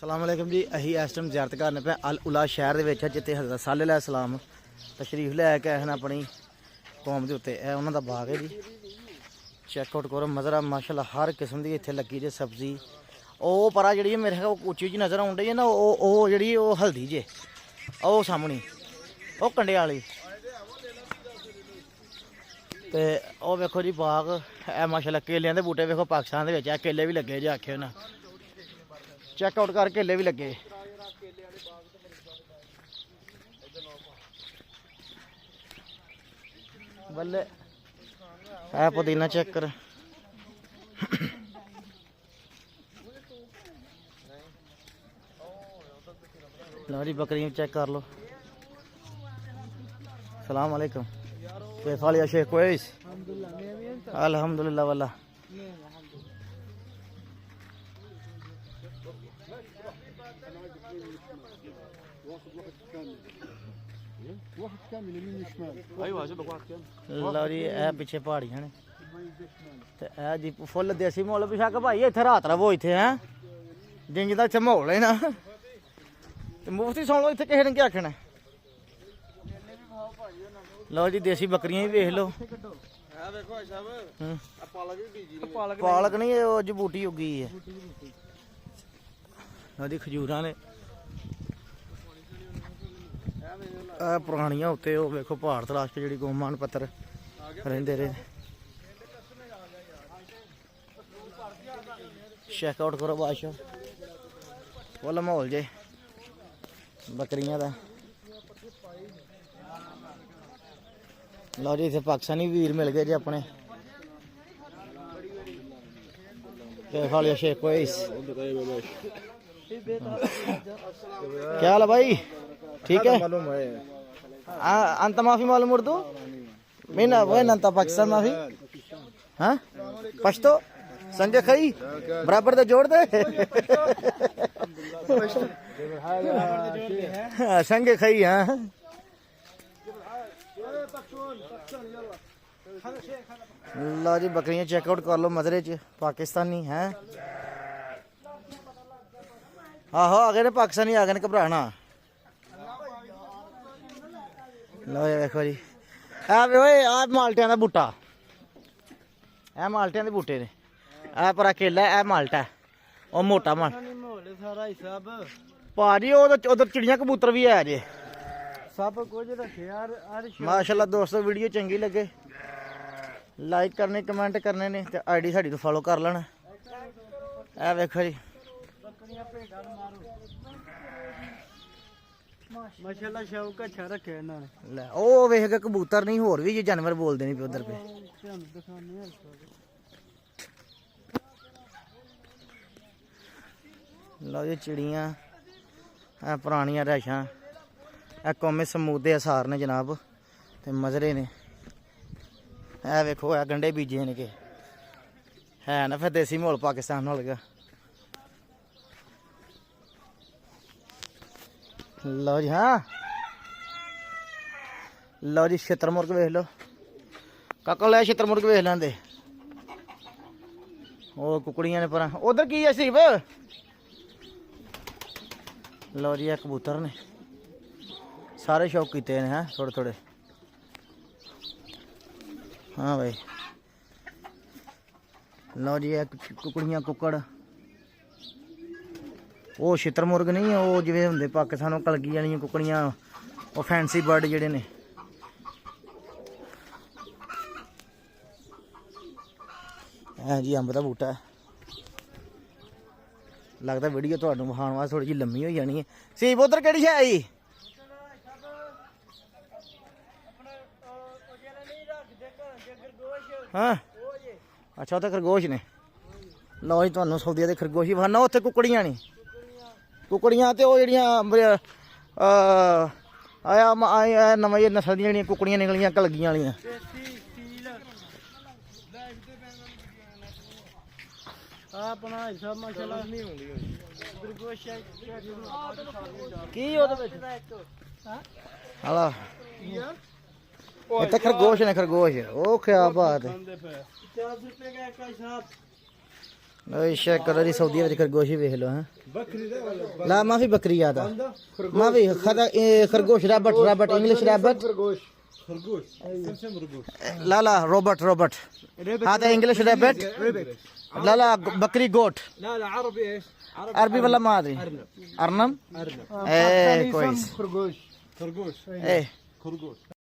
ਸਲਾਮ ਅਲੈਕਮ ਜੀ। ਅਸੀਂ ਇਸ ਟਾਈਮ ਜ਼ਿਆਰਤ ਕਰਨ ਪਏ ਅਲ ਉਲਾ ਸ਼ਹਿਰ ਦੇ ਵਿੱਚ, ਜਿੱਥੇ ਹਜ਼ਰਤ ਸਾਲੇ ਅਲੈਹਿ ਸਲਾਮ ਤਸ਼ਰੀਫ ਲੈ ਕੇ ਆਏ ਹਨ ਆਪਣੀ ਕੌਮ ਦੇ ਉੱਤੇ। ਇਹ ਉਹਨਾਂ ਦਾ ਬਾਗ ਹੈ ਜੀ। ਚੈੱਕ ਆਊਟ ਕਰੋ ਮਜ਼ਰਾ, ਮਾਸ਼ਾਅੱਲਾ ਹਰ ਕਿਸਮ ਦੀ ਇੱਥੇ ਲੱਗੀ ਜੇ ਸਬਜ਼ੀ। ਉਹ ਪਰਾ ਜਿਹੜੀ ਮੇਰੇ ਖਿਆਲ ਉੱਚੀ ਜਿਹੀ ਨਜ਼ਰ ਆਉਣ ਡਈ ਹੈ ਨਾ, ਉਹ ਜਿਹੜੀ ਉਹ ਹਲਦੀ ਜੇ, ਉਹ ਸਾਹਮਣੀ ਉਹ ਕੰਡੇ ਵਾਲੀ। ਤੇ ਉਹ ਵੇਖੋ ਜੀ ਬਾਗ। ਇਹ ਮਾਸ਼ਾਅੱਲਾ ਕੇਲਿਆਂ ਦੇ ਬੂਟੇ ਵੇਖੋ, ਪਾਕਿਸਤਾਨ ਦੇ ਵਿੱਚ ਇਹ ਕੇਲੇ ਵੀ ਲੱਗੇ ਜੇ, ਆਖਿਓ ਨਾ। ਚੈੱਕ ਆਊਟ ਕਰ, ਕੇਲੇ ਵੀ ਲੱਗੇ। ਬੱਲੇ ਇਹ ਪੁਦੀਨਾ ਚੈੱਕ ਕਰ। लो जी बकरियां चेक कर लो। सलाम अलैकुम। कैफ हाल या शेख? कोइस अल्हम्दुलिल्लाह वाला। लो जी ए पिछे पहाड़ियां ने ते ए जी फुल देसी मुल। बेशक भाई इत्थे रात रवो, इत्थे है जिंज दा इत्थे माहौल है ना। मुफ्ती सुन लो, इतने किसी ने क्या आखना। लो जी देसी बकरियां भी वेख लो। पालक नहीं, अज बूटी उगी है। लो जी खजूरां ने पुरानियां उत्ते वेखो पहाड़ तलाश के जी गोमान पत्थर रहिंदे रहे। चेकआउट करो बादशाह, फुल माहौल जे बकरियां दा। लो जी इत्थे पाकिस्तानी वीर मिल गए जी अपने। खा लिया शेख कोइस। क्या हाल है भाई? ठीक है। अंत माफी मालूम उर्दू मीना वो अंत पाकिस्तान माफी। हाँ पश्तो संगे खई बराबर तो जोड़ दे। संगे खई। हाँ लो जी बकरियां चेकआउट कर लो मजरे च पाकिस्तानी हैं। आहो आ गए ने पाकिस्तानी, आ गए ने, घबराना। लो देखो जी आ माल्टियां दा बूटा, ए माल्टियां दे बूटे ने। ए परा केला, ए माल्टा, ओ मोटा माल भाजी। उधर चिड़ियां कबूतर भी है जे, सब कुछ रखे यार। माशाल्लाह दोस्तों, वीडियो चंगी लगे लाइक करने, कमेंट करने ने, ते आईडी साडी नूं फॉलो कर लेना। ए वेखो जी माशाल्लाह शौक अच्छा रखे इन्हां ने। ले ओ वेख के कबूतर नहीं, होर भी जानवर बोलदे नहीं पे उधर पे। लो जी चिड़ियाँ, पुरानियां रैशां, कौमे समूद के असार ने जनाब, ते मजरे ने। है वेखो है गंढे बीजे ने के है ना, फिर देसी माहौल पाकिस्तान हो गया। लो जी हाँ, लो जी छितर मुर्ग वेख लो। काका लै छितर मुर्ग वेख लेंदे। ओ कुकड़ियां ने पर उधर की है सीब। लो जी कबूतर ने सारे शौक किए हैं थोड़े थोड़े। हाँ भाई लो जी कुकड़ियां कुकड़। वो छितर मुर्ग नहीं, वो जिवें हुंदे पाकिस्तानों कलगी वाली कुकड़ियां, वो फैंसी बर्ड जिहड़े ने। है जी अंब दा बूटा। लगता वीडियो तुहानूं विखाउण वास्ते थोड़ी जी लम्मी हो जानी है। सीब उधर केड़ी शै आई? हाँ अच्छा, उत्थे खरगोश ने। लो जी तुहानूं सऊदिया दे खरगोश ही विखाना। उत्थे कुकड़ियां ने, कुकड़ियां ते ओह जेहड़ियां आया नवां जी नस्ल दियां जेहड़ियां कुकड़ियां निकलियां कलगियां वालियां। अपना हिसाब माशाल्लाह नहीं होंदी की ओहदे विच। हां इत्थे खरगोश ने, खरगोश। ओ क्या बात है। 50 रुपए का एक का हिसाब। ਲਓ ਚੈੱਕ ਕਰੋ ਜੀ ਸਾਊਦੀ ਵਿੱਚ ਖਰਗੋਸ਼ ਹੀ ਵੇਖ ਲਓ ਹੈ بكري ده ولا لا ما في بكريات باندا؟ ما في خرگوش رابط انجلش رابط خرگوش خرگوش سمسم خرگوش لا لا روبوت هذا انجلش رابط لا لا بكري جوت لا لا عربي ايش؟ عربي ولا ما ادري ارنب ارنب ايه كويس خرگوش خرگوش ايه خرگوش